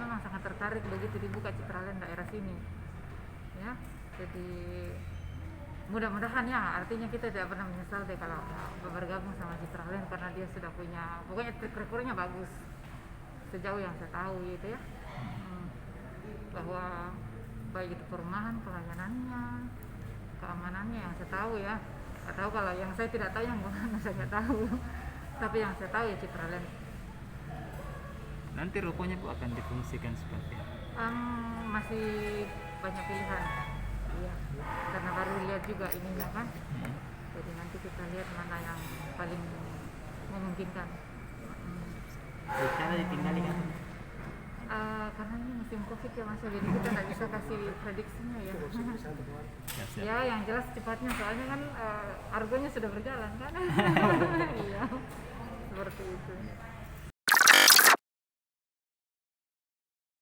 memang sangat tertarik begitu dibuka Citraland daerah sini ya. Jadi mudah-mudahan ya, artinya kita tidak pernah menyesal deh kalau bergabung sama Citraland, karena dia sudah punya, pokoknya track recordnya bagus sejauh yang saya tahu gitu ya. Bahwa baik itu perumahan, pelayanannya, keamanannya yang saya tahu ya. Nggak tahu kalau yang saya tidak tahu, yang mana saya nggak tahu. Tapi yang saya tahu ya Citraland. Nanti rukonya Bu akan difungsikan seperti apa? Masih banyak pilihan. Iya, karena baru lihat juga ininya kan. Jadi nanti kita lihat mana yang paling memungkinkan. Cara ditinggali kan? Karena ini musim Covid ya Mas, jadi kita nggak bisa kasih prediksinya ya. Ya, yang jelas cepatnya, soalnya kan argonya sudah berjalan kan. Iya, seperti itu.